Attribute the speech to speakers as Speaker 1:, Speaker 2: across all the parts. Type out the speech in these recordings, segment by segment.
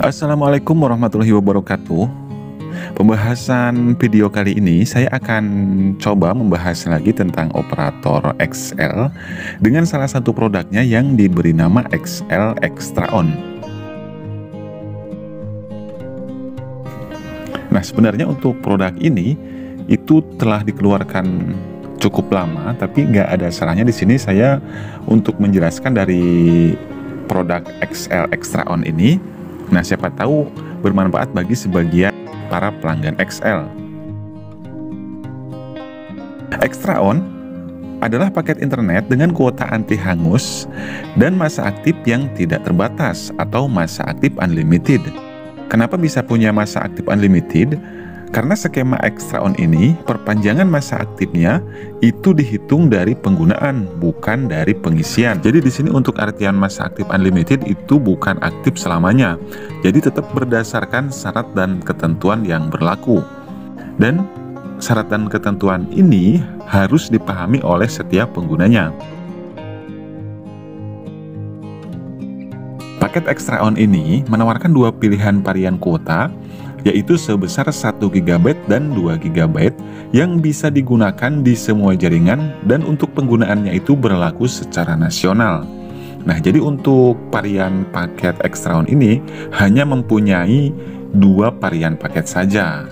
Speaker 1: Assalamualaikum warahmatullahi wabarakatuh. Pembahasan video kali ini saya akan coba membahas lagi tentang operator XL dengan salah satu produknya yang diberi nama XL Extra On. Nah, sebenarnya untuk produk ini itu telah dikeluarkan cukup lama, tapi nggak ada salahnya di sini saya untuk menjelaskan dari produk XL Extra On ini. Nah, siapa tahu bermanfaat bagi sebagian para pelanggan XL. Extra On adalah paket internet dengan kuota anti hangus dan masa aktif yang tidak terbatas atau masa aktif unlimited. Kenapa bisa punya masa aktif unlimited? Karena skema Extra On ini, perpanjangan masa aktifnya itu dihitung dari penggunaan, bukan dari pengisian. Jadi di sini untuk artian masa aktif unlimited itu bukan aktif selamanya. Jadi tetap berdasarkan syarat dan ketentuan yang berlaku. Dan syarat dan ketentuan ini harus dipahami oleh setiap penggunanya. Paket Extra On ini menawarkan dua pilihan varian kuota, yaitu sebesar 1 GB dan 2 GB yang bisa digunakan di semua jaringan dan untuk penggunaannya itu berlaku secara nasional. Nah, jadi untuk varian paket Extra On ini hanya mempunyai dua varian paket saja.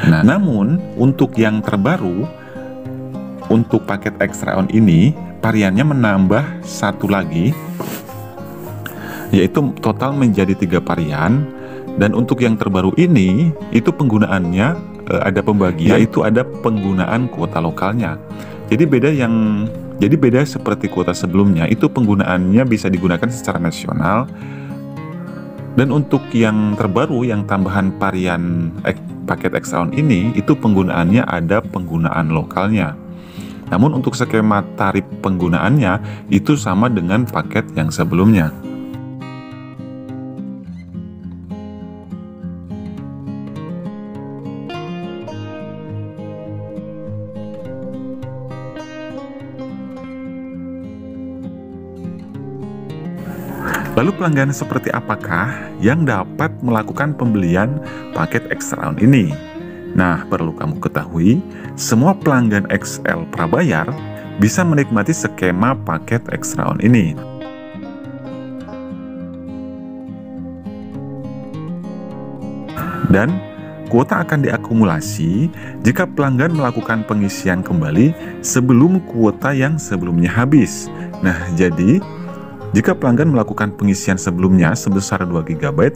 Speaker 1: Nah, namun untuk yang terbaru, untuk paket Extra On ini variannya menambah satu lagi, yaitu total menjadi 3 varian. Dan untuk yang terbaru ini itu penggunaannya ada pembagian, yaitu ada penggunaan kuota lokalnya. Jadi beda seperti kuota sebelumnya, itu penggunaannya bisa digunakan secara nasional. Dan untuk yang terbaru, yang tambahan varian paket Extra On ini, itu penggunaannya ada penggunaan lokalnya. Namun untuk skema tarif penggunaannya itu sama dengan paket yang sebelumnya. Lalu pelanggan seperti apakah yang dapat melakukan pembelian paket Extra On ini? Nah, perlu kamu ketahui, semua pelanggan XL prabayar bisa menikmati skema paket Extra On ini. Dan kuota akan diakumulasi jika pelanggan melakukan pengisian kembali sebelum kuota yang sebelumnya habis. Nah, jadi jika pelanggan melakukan pengisian sebelumnya sebesar 2 GB,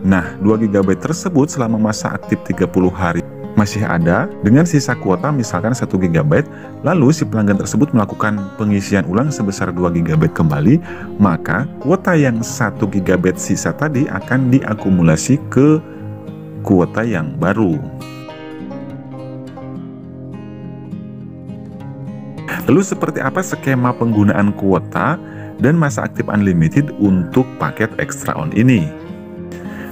Speaker 1: nah 2 GB tersebut selama masa aktif 30 hari masih ada dengan sisa kuota misalkan 1 GB, lalu si pelanggan tersebut melakukan pengisian ulang sebesar 2 GB kembali, maka kuota yang 1 GB sisa tadi akan diakumulasi ke kuota yang baru. Lalu seperti apa skema penggunaan kuota dan masa aktif unlimited untuk paket Extra On ini?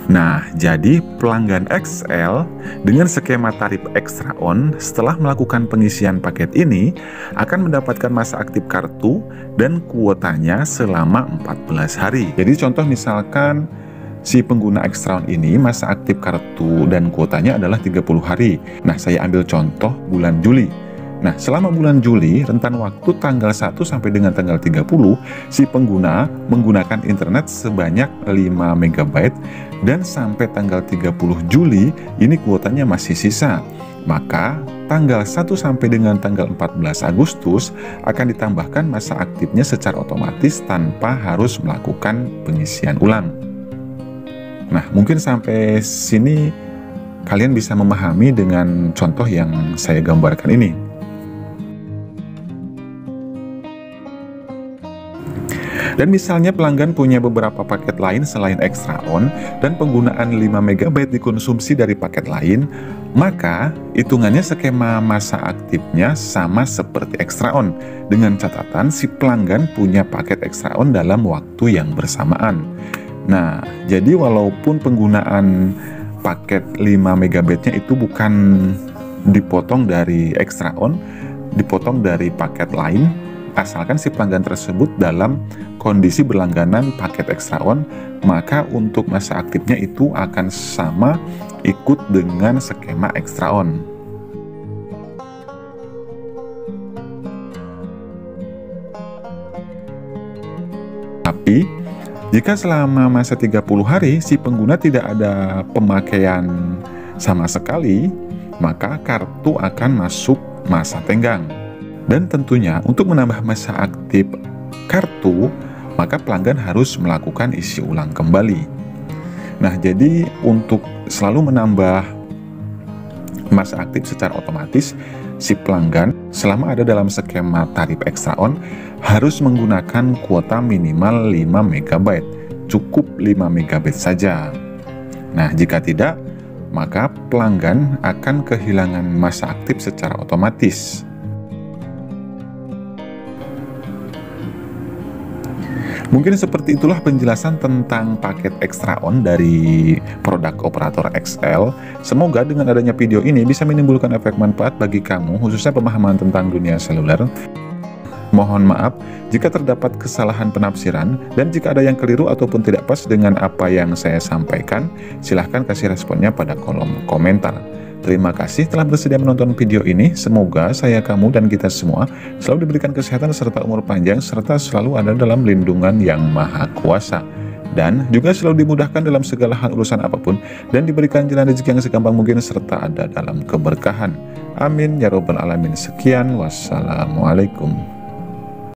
Speaker 1: Nah, jadi pelanggan XL dengan skema tarif Extra On setelah melakukan pengisian paket ini akan mendapatkan masa aktif kartu dan kuotanya selama 14 hari. Jadi contoh misalkan si pengguna Extra On ini masa aktif kartu dan kuotanya adalah 30 hari. Nah, saya ambil contoh bulan Juli. Nah, selama bulan Juli, rentan waktu tanggal 1 sampai dengan tanggal 30, si pengguna menggunakan internet sebanyak 5 MB dan sampai tanggal 30 Juli ini kuotanya masih sisa. Maka tanggal 1 sampai dengan tanggal 14 Agustus akan ditambahkan masa aktifnya secara otomatis tanpa harus melakukan pengisian ulang. Nah, mungkin sampai sini kalian bisa memahami dengan contoh yang saya gambarkan ini. Dan misalnya pelanggan punya beberapa paket lain selain Extra On dan penggunaan 5 MB dikonsumsi dari paket lain, maka hitungannya skema masa aktifnya sama seperti Extra On, dengan catatan si pelanggan punya paket Extra On dalam waktu yang bersamaan. Nah, jadi walaupun penggunaan paket 5 MB-nya itu bukan dipotong dari extra on, dipotong dari paket lain, asalkan si pelanggan tersebut dalam kondisi berlangganan paket extra on, maka untuk masa aktifnya itu akan sama ikut dengan skema extra on. Tapi jika selama masa 30 hari si pengguna tidak ada pemakaian sama sekali, maka kartu akan masuk masa tenggang. Dan tentunya untuk menambah masa aktif kartu, maka pelanggan harus melakukan isi ulang kembali. Nah, jadi untuk selalu menambah masa aktif secara otomatis, si pelanggan selama ada dalam skema tarif extra on harus menggunakan kuota minimal 5 MB, cukup 5 MB saja. Nah, jika tidak, maka pelanggan akan kehilangan masa aktif secara otomatis. Mungkin seperti itulah penjelasan tentang paket extra on dari produk operator XL. Semoga dengan adanya video ini bisa menimbulkan efek manfaat bagi kamu, khususnya pemahaman tentang dunia seluler. Mohon maaf jika terdapat kesalahan penafsiran, dan jika ada yang keliru ataupun tidak pas dengan apa yang saya sampaikan, silahkan kasih responnya pada kolom komentar. Terima kasih telah bersedia menonton video ini. Semoga saya, kamu, dan kita semua selalu diberikan kesehatan serta umur panjang, serta selalu ada dalam lindungan yang maha kuasa, dan juga selalu dimudahkan dalam segala hal urusan apapun, dan diberikan jalan rezeki yang segampang mungkin, serta ada dalam keberkahan. Amin ya robbal alamin. Sekian, wassalamualaikum.